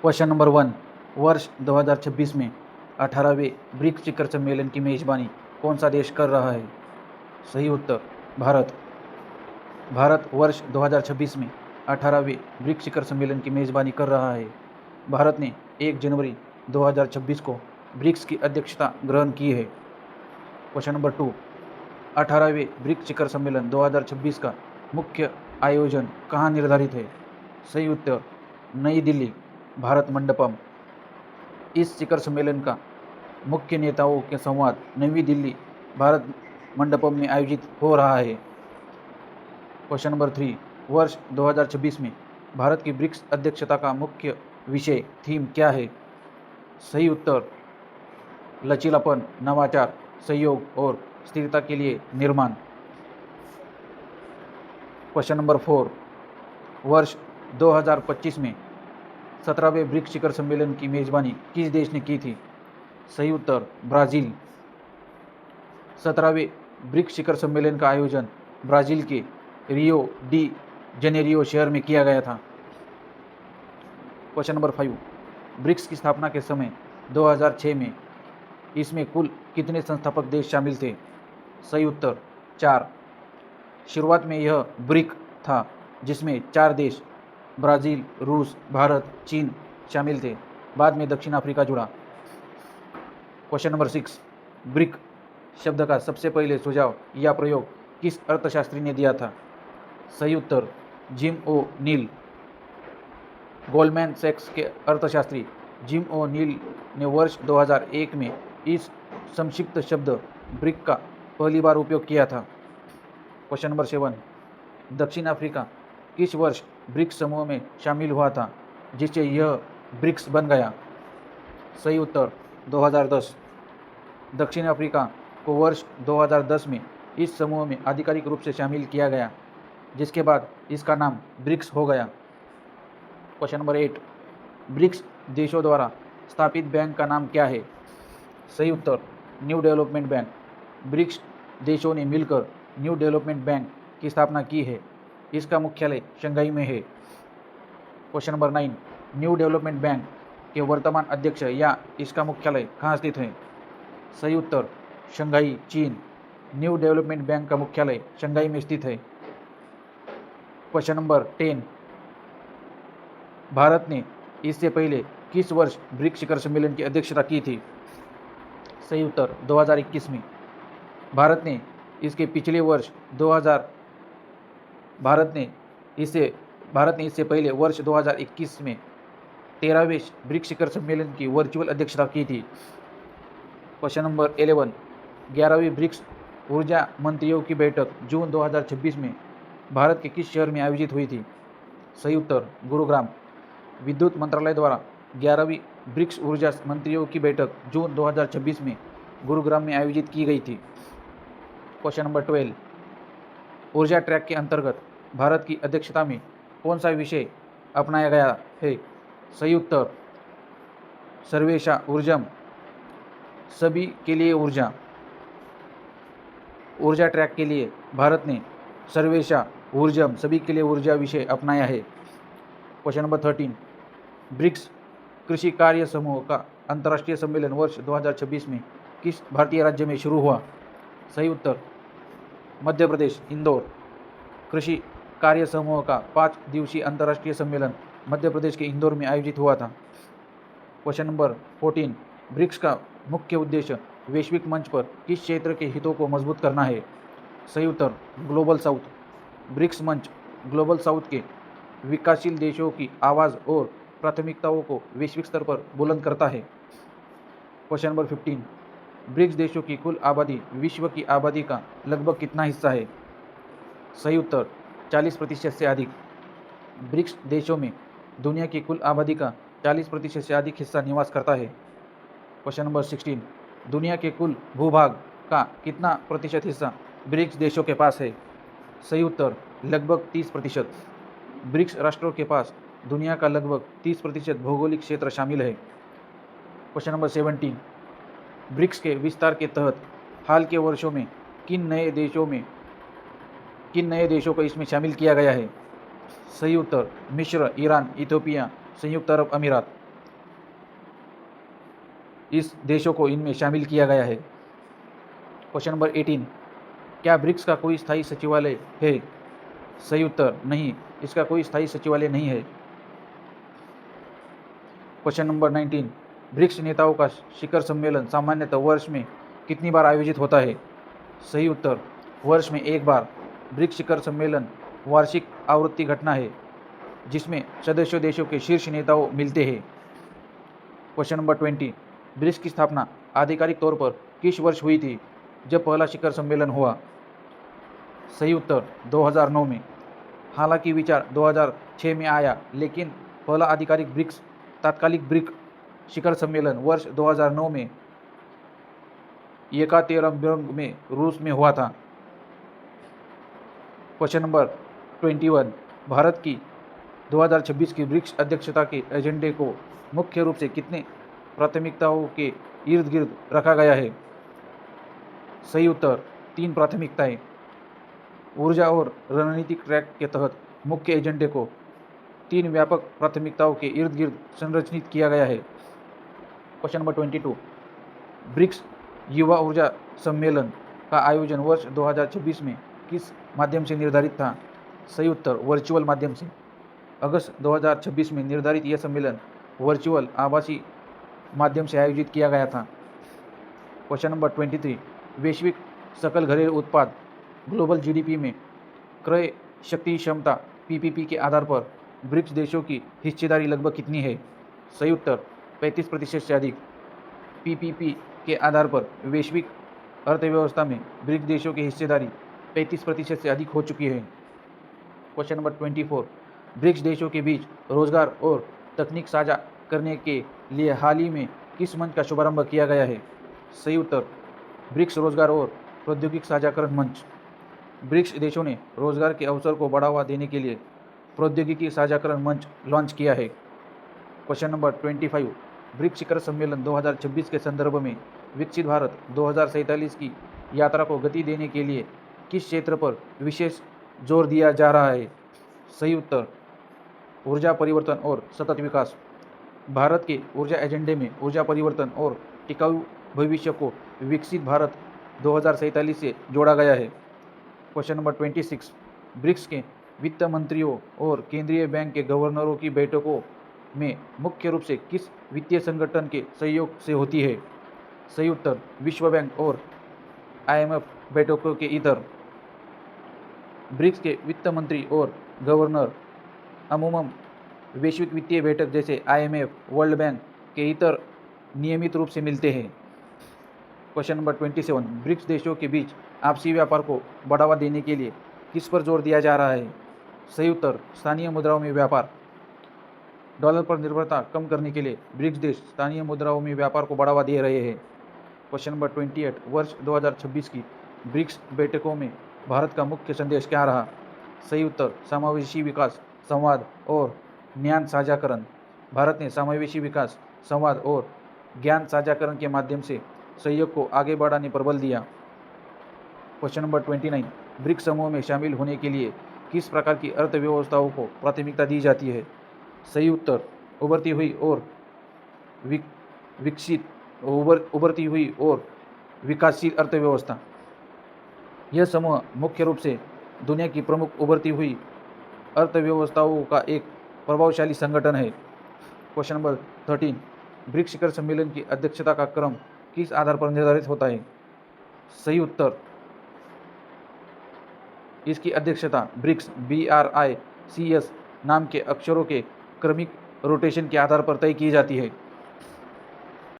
Question number 1, वर्ष 2026 में 18वें BRICS शिखर सम्मेलन की मेजबानी कौन सा देश कर रहा है? सही उत्तर भारत। भारत वर्ष 2026 में 18वें ब्रिक्स शिखर सम्मेलन की मेजबानी कर रहा है। भारत ने 1 जनवरी 2026 को ब्रिक्स की अध्यक्षता ग्रहण की है। क्वेश्चन नंबर 2, 18वें ब्रिक्स शिखर सम्मेलन 2026 का मुख्य आयोजन कहाँ निर्धारित है? सही उत्तर नई दिल्ली, भारत मंडपम। इस शिखर सम्मेलन का मुख्य नेताओं के संवाद नई दिल्ली, भारत मंडपम में आयोजित हो रहा है। क्वेश्चन नंबर 3, वर्ष 2026 में भारत की ब्रिक्स अध्यक्षता का मुख्य विषय थीम क्या है? सही उत्तर लचीलापन, नवाचार, सहयोग और स्थिरता के लिए निर्माण। क्वेश्चन नंबर 4, वर्ष 2025 में 17वें ब्रिक्स शिखर सम्मेलन की मेजबानी किस देश ने की थी? सही उत्तर ब्राज़ील। 17वें ब्रिक्स शिखर सम्मेलन का आयोजन ब्राज़ील के रियो डी जनेरियो शहर में किया गया था। क्वेश्चन नंबर 5, ब्रिक्स की स्थापना के समय 2006 में इसमें कुल कितने संस्थापक देश शामिल थे? सही उत्तर 4। शुरुआत में यह ब्रिक था जिसमें 4 देश ब्राज़ील, रूस, भारत, चीन शामिल थे। बाद में दक्षिण अफ्रीका जुड़ा। क्वेश्चन नंबर 6, ब्रिक शब्द का सबसे पहले सुझाव या प्रयोग किस अर्थशास्त्री ने दिया था? सही उत्तर जिम ओ नील। गोल्डमैन सैक्स के अर्थशास्त्री जिम ओ नील ने वर्ष 2001 में इस संक्षिप्त शब्द ब्रिक का पहली बार उपयोग किया था। क्वेश्चन नंबर 7, दक्षिण अफ्रीका किस वर्ष ब्रिक्स समूह में शामिल हुआ था जिससे यह ब्रिक्स बन गया? सही उत्तर 2010। दक्षिण अफ्रीका को वर्ष 2010 में इस समूह में आधिकारिक रूप से शामिल किया गया, जिसके बाद इसका नाम ब्रिक्स हो गया। क्वेश्चन नंबर 8, ब्रिक्स देशों द्वारा स्थापित बैंक का नाम क्या है? सही उत्तर न्यू डेवलपमेंट बैंक। ब्रिक्स देशों ने मिलकर न्यू डेवलपमेंट बैंक की स्थापना की है। इसका मुख्यालय शंघाई में है। Question number 9, new development bank के वर्तमान अध्यक्ष या इसका मुख्यालय कहाँ स्थित है? सही उत्तर शंघाई, चीन। न्यू डेवलपमेंट बैंक का मुख्यालय शंघाई में स्थित है। क्वेश्चन नंबर 10, भारत ने इससे पहले किस वर्ष ब्रिक्स शिखर सम्मेलन की अध्यक्षता की थी? सही उत्तर 2021 में। भारत ने इसके पिछले वर्ष भारत ने इससे पहले वर्ष 2021 में 13वें ब्रिक्स शिखर सम्मेलन की वर्चुअल अध्यक्षता की थी। क्वेश्चन नंबर 11, 11वीं ब्रिक्स ऊर्जा मंत्रियों की बैठक जून 2026 में भारत के किस शहर में आयोजित हुई थी? सही उत्तर गुरुग्राम। विद्युत मंत्रालय द्वारा 11वीं ब्रिक्स ऊर्जा मंत्रियों की बैठक जून 2026 में गुरुग्राम में आयोजित की गई थी। क्वेश्चन नंबर 12, ऊर्जा ट्रैक के अंतर्गत भारत की अध्यक्षता में कौन सा विषय अपनाया गया है? सही उत्तर सर्वेशा ऊर्जम, सभी के लिए ऊर्जा। ऊर्जा ट्रैक के लिए भारत ने सर्वेशा ऊर्जम, सभी के लिए ऊर्जा विषय अपनाया है। क्वेश्चन नंबर 13, ब्रिक्स कृषि कार्य समूह का अंतर्राष्ट्रीय सम्मेलन वर्ष 2026 में किस भारतीय राज्य में शुरू हुआ? सही उत्तर मध्य प्रदेश, इंदौर। कृषि कार्य समूह का 5 दिवसीय अंतर्राष्ट्रीय सम्मेलन मध्य प्रदेश के इंदौर में आयोजित हुआ था। क्वेश्चन नंबर 14, ब्रिक्स का मुख्य उद्देश्य वैश्विक मंच पर किस क्षेत्र के हितों को मजबूत करना है? सही उत्तर ग्लोबल साउथ। ब्रिक्स मंच ग्लोबल साउथ के विकासशील देशों की आवाज़ और प्राथमिकताओं को वैश्विक स्तर पर बुलंद करता है। क्वेश्चन नंबर 15, ब्रिक्स देशों की कुल आबादी विश्व की आबादी का लगभग कितना हिस्सा है? सही उत्तर 40% से अधिक। ब्रिक्स देशों में दुनिया की कुल आबादी का 40% से अधिक हिस्सा निवास करता है। क्वेश्चन नंबर 16, दुनिया के कुल भूभाग का कितना प्रतिशत हिस्सा ब्रिक्स देशों के पास है? सही उत्तर लगभग 30%। ब्रिक्स राष्ट्रों के पास दुनिया का लगभग 30% भौगोलिक क्षेत्र शामिल है। क्वेश्चन नंबर 17, ब्रिक्स के विस्तार के तहत हाल के वर्षों में किन नए देशों को इसमें शामिल किया गया है? सही उत्तर मिस्र, ईरान, इथियोपिया, संयुक्त अरब अमीरात। इस देशों को इनमें शामिल किया गया है। क्वेश्चन नंबर 18, क्या ब्रिक्स का कोई स्थायी सचिवालय है? सही उत्तर नहीं, इसका कोई स्थायी सचिवालय नहीं है। क्वेश्चन नंबर 19, ब्रिक्स नेताओं का शिखर सम्मेलन सामान्यतः वर्ष में कितनी बार आयोजित होता है? सही उत्तर, वर्ष में एक बार। ब्रिक्स शिखर सम्मेलन वार्षिक आवृत्ति घटना है जिसमें सदस्य देशों के शीर्ष नेताओं मिलते हैं। क्वेश्चन नंबर 20, ब्रिक्स की स्थापना आधिकारिक तौर पर किस वर्ष हुई थी जब पहला शिखर सम्मेलन हुआ? सही उत्तर 2009 में। हालांकि विचार 2006 में आया, लेकिन पहला आधिकारिक ब्रिक्स तात्कालिक ब्रिक शिखर सम्मेलन वर्ष 2009 में येकातेरिनबर्ग में रूस में हुआ था। क्वेश्चन नंबर 21, भारत की 2026 की ब्रिक्स अध्यक्षता के एजेंडे को मुख्य रूप से कितने प्राथमिकताओं के इर्द गिर्द रखा गया है? सही उत्तर 3 प्राथमिकताएं। ऊर्जा और रणनीतिक ट्रैक के तहत मुख्य एजेंडे को 3 व्यापक प्राथमिकताओं के इर्द गिर्द संरचित किया गया है। क्वेश्चन नंबर 22, ब्रिक्स युवा ऊर्जा सम्मेलन का आयोजन वर्ष 2026 में किस माध्यम से निर्धारित था? सही उत्तर वर्चुअल माध्यम से। अगस्त 2026 में निर्धारित यह सम्मेलन वर्चुअल आभासी माध्यम से आयोजित किया गया था। क्वेश्चन नंबर 23, वैश्विक सकल घरेलू उत्पाद ग्लोबल जीडीपी में क्रय शक्ति क्षमता पीपीपी के आधार पर ब्रिक्स देशों की हिस्सेदारी लगभग कितनी है? सही उत्तर 35% से अधिक। पीपीपी के आधार पर वैश्विक अर्थव्यवस्था में ब्रिक्स देशों की हिस्सेदारी 35% से अधिक हो चुकी है। क्वेश्चन नंबर 24, ब्रिक्स देशों के बीच रोजगार और तकनीक साझा करने के लिए हाल ही में किस मंच का शुभारंभ किया गया है? सही उत्तर ब्रिक्स रोजगार और प्रौद्योगिक साझाकरण मंच। ब्रिक्स देशों ने रोजगार के अवसर को बढ़ावा देने के लिए प्रौद्योगिकी साझाकरण मंच लॉन्च किया है। क्वेश्चन नंबर 25, ब्रिक्स शिखर सम्मेलन 2026 के संदर्भ में विकसित भारत 2047 की यात्रा को गति देने के लिए किस क्षेत्र पर विशेष जोर दिया जा रहा है? सही उत्तर ऊर्जा परिवर्तन और सतत विकास। भारत के ऊर्जा एजेंडे में ऊर्जा परिवर्तन और टिकाऊ भविष्य को विकसित भारत 2047 से जोड़ा गया है। क्वेश्चन नंबर 26, ब्रिक्स के वित्त मंत्रियों और केंद्रीय बैंक के गवर्नरों की बैठकों में मुख्य रूप से किस वित्तीय संगठन के सहयोग से होती है? सही उत्तर विश्व बैंक और आईएमएफ बैठकों के इतर। ब्रिक्स के वित्त मंत्री और गवर्नर अमूमन वैश्विक वित्तीय बैठक जैसे आईएमएफ, वर्ल्ड बैंक के इतर नियमित रूप से मिलते हैं। क्वेश्चन नंबर 27, ब्रिक्स देशों के बीच आपसी व्यापार को बढ़ावा देने के लिए किस पर जोर दिया जा रहा है? सही उत्तर स्थानीय मुद्राओं में व्यापार। डॉलर पर निर्भरता कम करने के लिए ब्रिक्स देश स्थानीय मुद्राओं में व्यापार को बढ़ावा दे रहे हैं। क्वेश्चन नंबर 28, वर्ष 2026 की ब्रिक्स बैठकों में भारत का मुख्य संदेश क्या रहा? सही उत्तर समावेशी विकास, संवाद और ज्ञान साझाकरण। भारत ने समावेशी विकास, संवाद और ज्ञान साझाकरण के माध्यम से सहयोग को आगे बढ़ाने पर बल दिया। क्वेश्चन नंबर 29, ब्रिक्स समूह में शामिल होने के लिए किस प्रकार की अर्थव्यवस्थाओं को प्राथमिकता दी जाती है? सही उत्तर उभरती हुई और विकासशील अर्थव्यवस्था। यह समूह मुख्य रूप से दुनिया की प्रमुख उभरती हुई अर्थव्यवस्थाओं का एक प्रभावशाली संगठन है। क्वेश्चन नंबर 13, ब्रिक्स शिखर सम्मेलन की अध्यक्षता का क्रम किस आधार पर निर्धारित होता है? सही उत्तर इसकी अध्यक्षता ब्रिक्स BRICS नाम के अक्षरों के क्रमिक रोटेशन के आधार पर तय की जाती है।